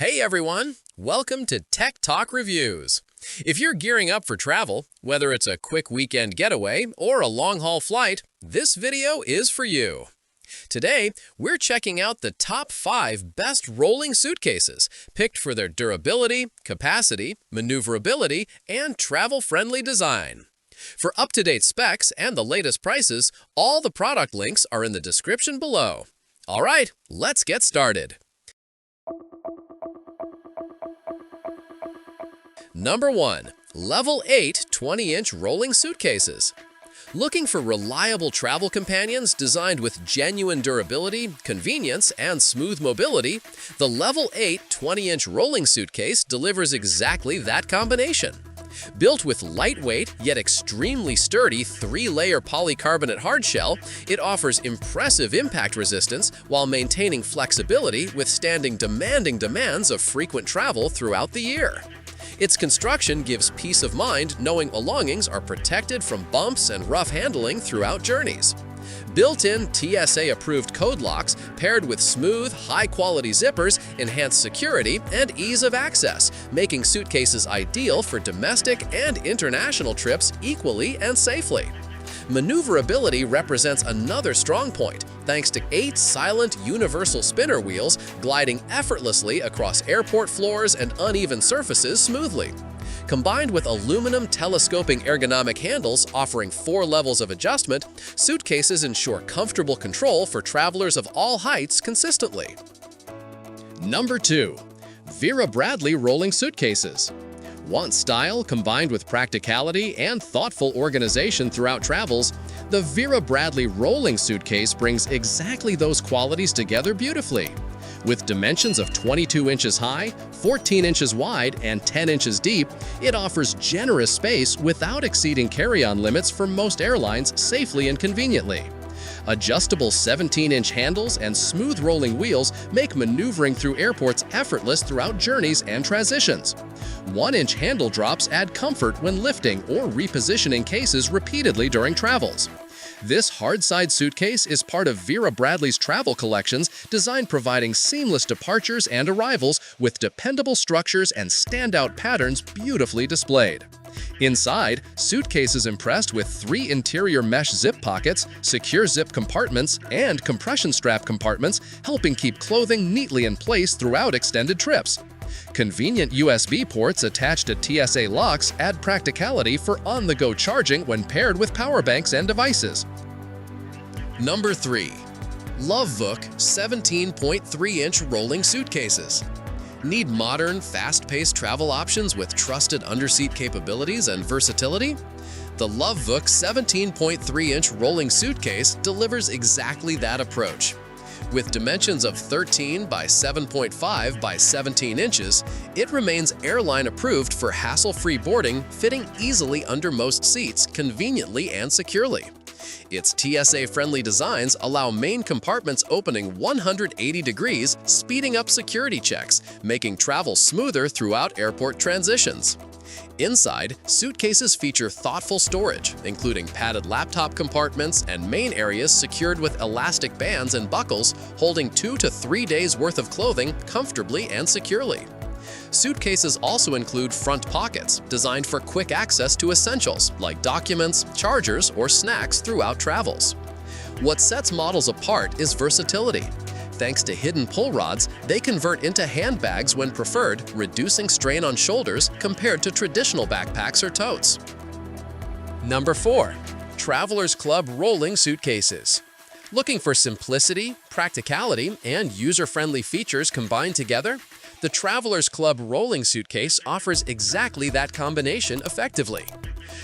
Hey everyone, welcome to Tech Talk Reviews. If you're gearing up for travel, whether it's a quick weekend getaway or a long-haul flight, this video is for you. Today, we're checking out the top 5 best rolling suitcases, picked for their durability, capacity, maneuverability, and travel-friendly design. For up-to-date specs and the latest prices, all the product links are in the description below. All right, let's get started. Number 1. Level 8 20-inch rolling suitcases. Looking for reliable travel companions designed with genuine durability, convenience, and smooth mobility, the Level 8 20-inch rolling suitcase delivers exactly that combination. Built with lightweight yet extremely sturdy 3-layer polycarbonate hardshell, it offers impressive impact resistance while maintaining flexibility withstanding demanding demands of frequent travel throughout the year. Its construction gives peace of mind knowing belongings are protected from bumps and rough handling throughout journeys. Built-in TSA-approved code locks paired with smooth, high-quality zippers enhance security and ease of access, making suitcases ideal for domestic and international trips equally and safely. Maneuverability represents another strong point, thanks to 8 silent universal spinner wheels gliding effortlessly across airport floors and uneven surfaces smoothly. Combined with aluminum telescoping ergonomic handles offering 4 levels of adjustment, suitcases ensure comfortable control for travelers of all heights consistently. Number 2. Vera Bradley rolling suitcases. Want style combined with practicality and thoughtful organization throughout travels? The Vera Bradley rolling suitcase brings exactly those qualities together beautifully. With dimensions of 22 inches high, 14 inches wide, and 10 inches deep, it offers generous space without exceeding carry-on limits for most airlines safely and conveniently. Adjustable 17-inch handles and smooth rolling wheels make maneuvering through airports effortless throughout journeys and transitions. 1-inch handle drops add comfort when lifting or repositioning cases repeatedly during travels. This hard-side suitcase is part of Vera Bradley's travel collections designed providing seamless departures and arrivals with dependable structures and standout patterns beautifully displayed. Inside, suitcase is impressed with 3 interior mesh zip pockets, secure zip compartments, and compression strap compartments, helping keep clothing neatly in place throughout extended trips. Convenient USB ports attached to TSA locks add practicality for on-the-go charging when paired with power banks and devices. Number 3. LOVEVOOK 17.3-inch rolling suitcases. Need modern, fast-paced travel options with trusted underseat capabilities and versatility? The LOVEVOOK 17.3-inch rolling suitcase delivers exactly that approach. With dimensions of 13 by 7.5 by 17 inches, it remains airline-approved for hassle-free boarding, fitting easily under most seats, conveniently and securely. Its TSA-friendly designs allow main compartments opening 180 degrees, speeding up security checks, making travel smoother throughout airport transitions. Inside, suitcases feature thoughtful storage, including padded laptop compartments and main areas secured with elastic bands and buckles, holding 2 to 3 days' worth of clothing comfortably and securely. Suitcases also include front pockets, designed for quick access to essentials like documents, chargers, or snacks throughout travels. What sets models apart is versatility. Thanks to hidden pull rods, they convert into handbags when preferred, reducing strain on shoulders compared to traditional backpacks or totes. Number 4. Travelers Club rolling suitcases. Looking for simplicity, practicality, and user-friendly features combined together? The Travelers Club rolling suitcase offers exactly that combination effectively.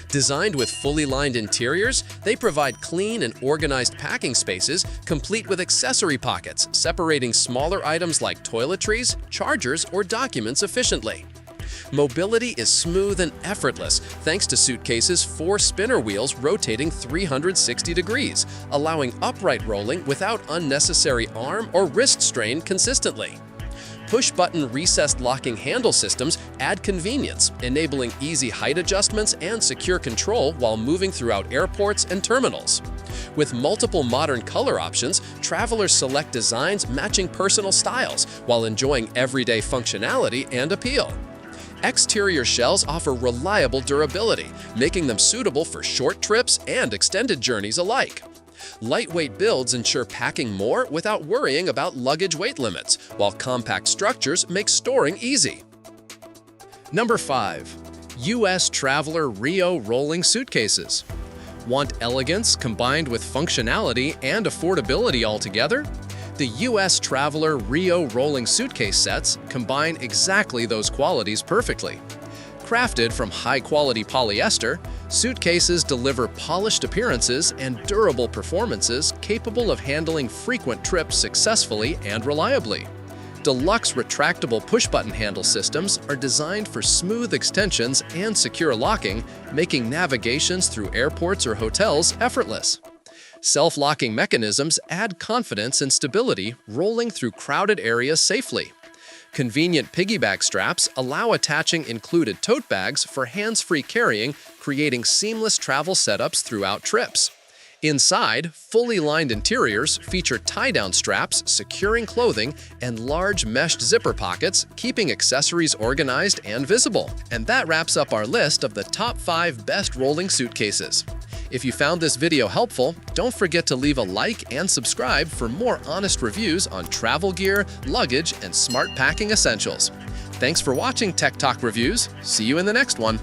Designed with fully lined interiors, they provide clean and organized packing spaces, complete with accessory pockets, separating smaller items like toiletries, chargers, or documents efficiently. Mobility is smooth and effortless thanks to suitcases' 4 spinner wheels rotating 360 degrees, allowing upright rolling without unnecessary arm or wrist strain consistently. Push-button recessed locking handle systems add convenience, enabling easy height adjustments and secure control while moving throughout airports and terminals. With multiple modern color options, travelers select designs matching personal styles while enjoying everyday functionality and appeal. Exterior shells offer reliable durability, making them suitable for short trips and extended journeys alike. Lightweight builds ensure packing more without worrying about luggage weight limits, while compact structures make storing easy. Number 5. U.S. Traveler Rio Rolling Suitcases. Want elegance combined with functionality and affordability altogether? The U.S. Traveler Rio Rolling Suitcase sets combine exactly those qualities perfectly. Crafted from high-quality polyester, suitcases deliver polished appearances and durable performances capable of handling frequent trips successfully and reliably. Deluxe retractable push-button handle systems are designed for smooth extensions and secure locking, making navigations through airports or hotels effortless. Self-locking mechanisms add confidence and stability, rolling through crowded areas safely. Convenient piggyback straps allow attaching included tote bags for hands-free carrying, creating seamless travel setups throughout trips. Inside, fully lined interiors feature tie-down straps securing clothing and large meshed zipper pockets, keeping accessories organized and visible. And that wraps up our list of the top 5 best rolling suitcases. If you found this video helpful, don't forget to leave a like and subscribe for more honest reviews on travel gear, luggage, and smart packing essentials. Thanks for watching Tech Talk Reviews. See you in the next one.